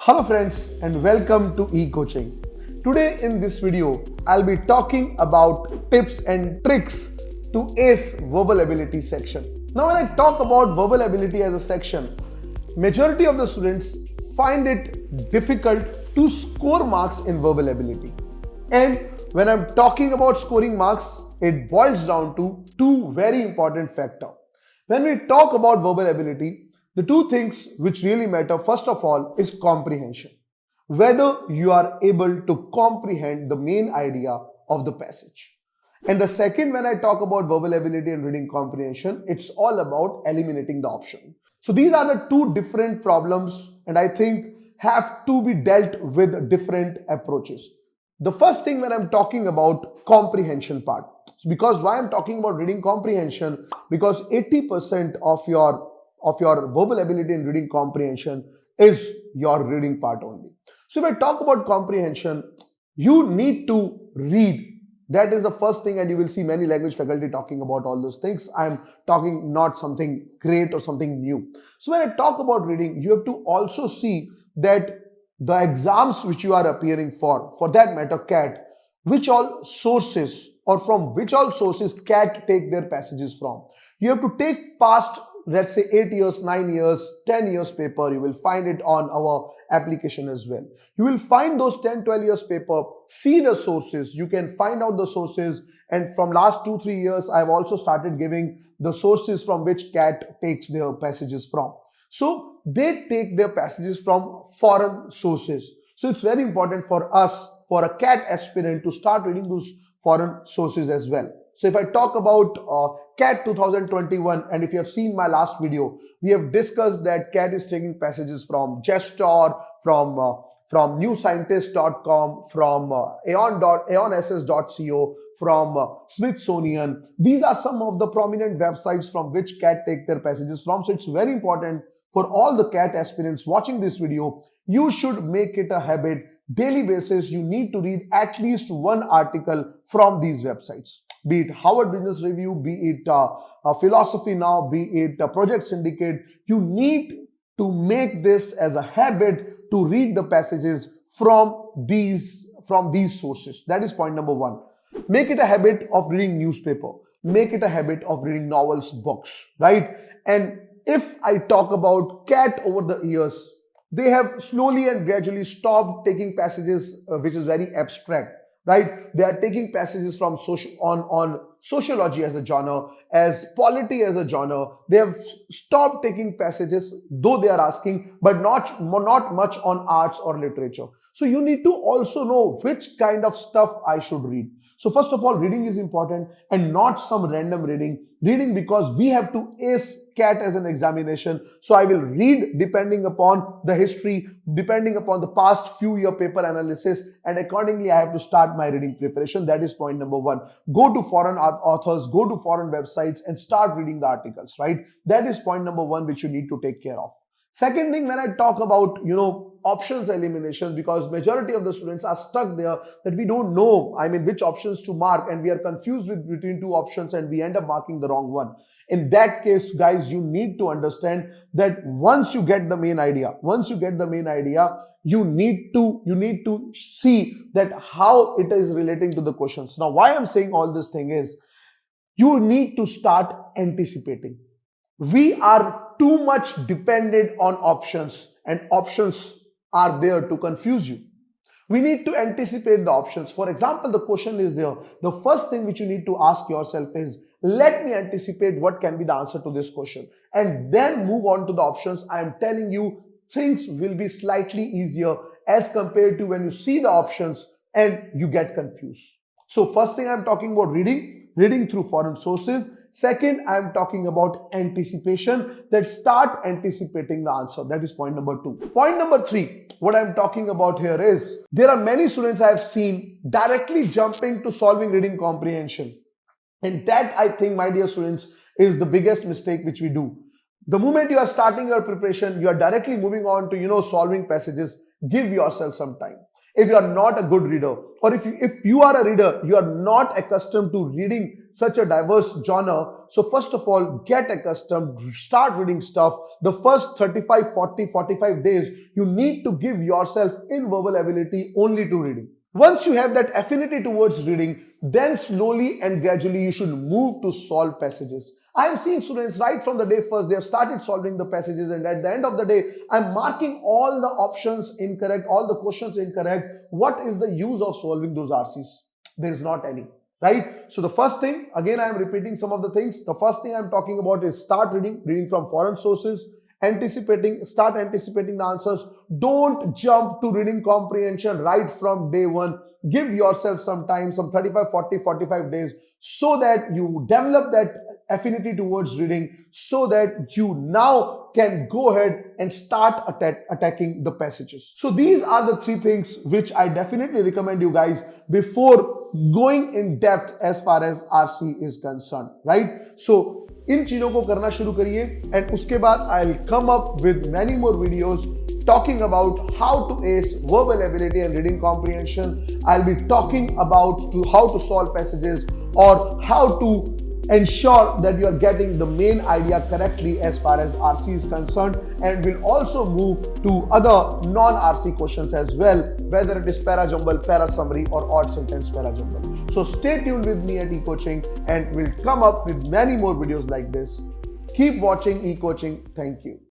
Hello friends and welcome to eCoaching. Today in this video, I'll be talking about tips and tricks to ace verbal ability section. Now when I talk about verbal ability as a section, majority of the students find it difficult to score marks in verbal ability. And when I'm talking about scoring marks, it boils down to two very important factors. When we talk about verbal ability, the two things which really matter, first of all, is comprehension. Whether you are able to comprehend the main idea of the passage. And the second, when I talk about verbal ability and reading comprehension, it's all about eliminating the option. So these are the two different problems, and I think have to be dealt with different approaches. The first thing when I'm talking about comprehension part, because why I'm talking about reading comprehension, because 80% of your verbal ability in reading comprehension is your reading part only. So if I talk about comprehension, you need to read. That is the first thing, and you will see many language faculty talking about all those things. I'm talking not something great or something new. So when I talk about reading, you have to also see that the exams which you are appearing for that matter CAT, which all sources or from which all sources CAT take their passages from. You have to take past, let's say 8 years, 9 years, 10 years paper. You will find it on our application as well. You will find those 10, 12 years paper, see the sources. You can find out the sources. And from last 2-3 years, I've also started giving the sources from which CAT takes their passages from. So they take their passages from foreign sources. So it's very important for us, for a CAT aspirant, to start reading those foreign sources as well. So if I talk about CAT 2021, and if you have seen my last video, we have discussed that CAT is taking passages from Gestor, from newscientist.com, from aeonss.co, from Smithsonian. These are some of the prominent websites from which CAT take their passages from. So it's very important for all the CAT aspirants watching this video. You should make it a habit. Daily basis, you need to read at least one article from these websites. Be it Harvard Business Review, be it Philosophy Now, be it Project Syndicate. You need to make this as a habit to read the passages from these sources. That is point number one. Make it a habit of reading newspaper. Make it a habit of reading novels, books, right? And if I talk about CAT over the years, they have slowly and gradually stopped taking passages which is very abstract, right? They are taking passages from on sociology as a genre, as polity as a genre. They have stopped taking passages, though they are asking, but not much on arts or literature. So you need to also know which kind of stuff I should read. So first of all, reading is important, and not some random reading. Reading because we have to ace CAT as an examination. So I will read depending upon the history, depending upon the past few year paper analysis, and accordingly I have to start my reading preparation. That is point number one. Go to foreign authors, go to foreign websites and start reading the articles, right? That is point number one which you need to take care of. Second thing, when I talk about, options elimination, because majority of the students are stuck there that we don't know, which options to mark, and we are confused between two options and we end up marking the wrong one. In that case, guys, you need to understand that once you get the main idea, you need to see that how it is relating to the questions. Now, why I'm saying all this thing is, you need to start anticipating. We are too much dependent on options, and options are there to confuse you. We need to anticipate the options. For example, the question is there. The first thing which you need to ask yourself is, let me anticipate what can be the answer to this question, and then move on to the options. I am telling you, things will be slightly easier as compared to when you see the options and you get confused. So first thing, I'm talking about reading through foreign sources. Second, I'm talking about anticipation, that start anticipating the answer. That is point number two. Point number three, what I'm talking about here is, there are many students I have seen directly jumping to solving reading comprehension. And that, I think, my dear students, is the biggest mistake which we do. The moment you are starting your preparation, you are directly moving on to, solving passages. Give yourself some time. if you are not a good reader, or if you are a reader, you are not accustomed to reading such a diverse genre. So first of all, get accustomed, start reading stuff. The first 35, 40, 45 days, you need to give yourself in verbal ability only to reading. Once you have that affinity towards reading, then slowly and gradually you should move to solve passages. I am seeing students right from the day first, they have started solving the passages, and at the end of the day, I'm marking all the options incorrect, all the questions incorrect. What is the use of solving those RCs? There is not any. Right? So the first thing, again, I am repeating some of the things. The first thing I'm talking about is start reading from foreign sources, start anticipating the answers. Don't jump to reading comprehension right from day one. Give yourself some time, some 35, 40, 45 days, so that you develop that affinity towards reading, so that you now can go ahead and start attacking the passages. So these are the three things which I definitely recommend you guys before going in depth as far as RC is concerned, right? So इन चीजों को करना शुरू करिए, and उसके बाद I'll come up with many more videos talking about how to ace verbal ability and reading comprehension. I'll be talking about how to solve passages, or how to ensure that you are getting the main idea correctly as far as RC is concerned, and we'll also move to other non-RC questions as well, whether it is para jumble, para summary, or odd sentence para jumble. So stay tuned with me at eCoaching, and we'll come up with many more videos like this. Keep watching eCoaching. Thank you.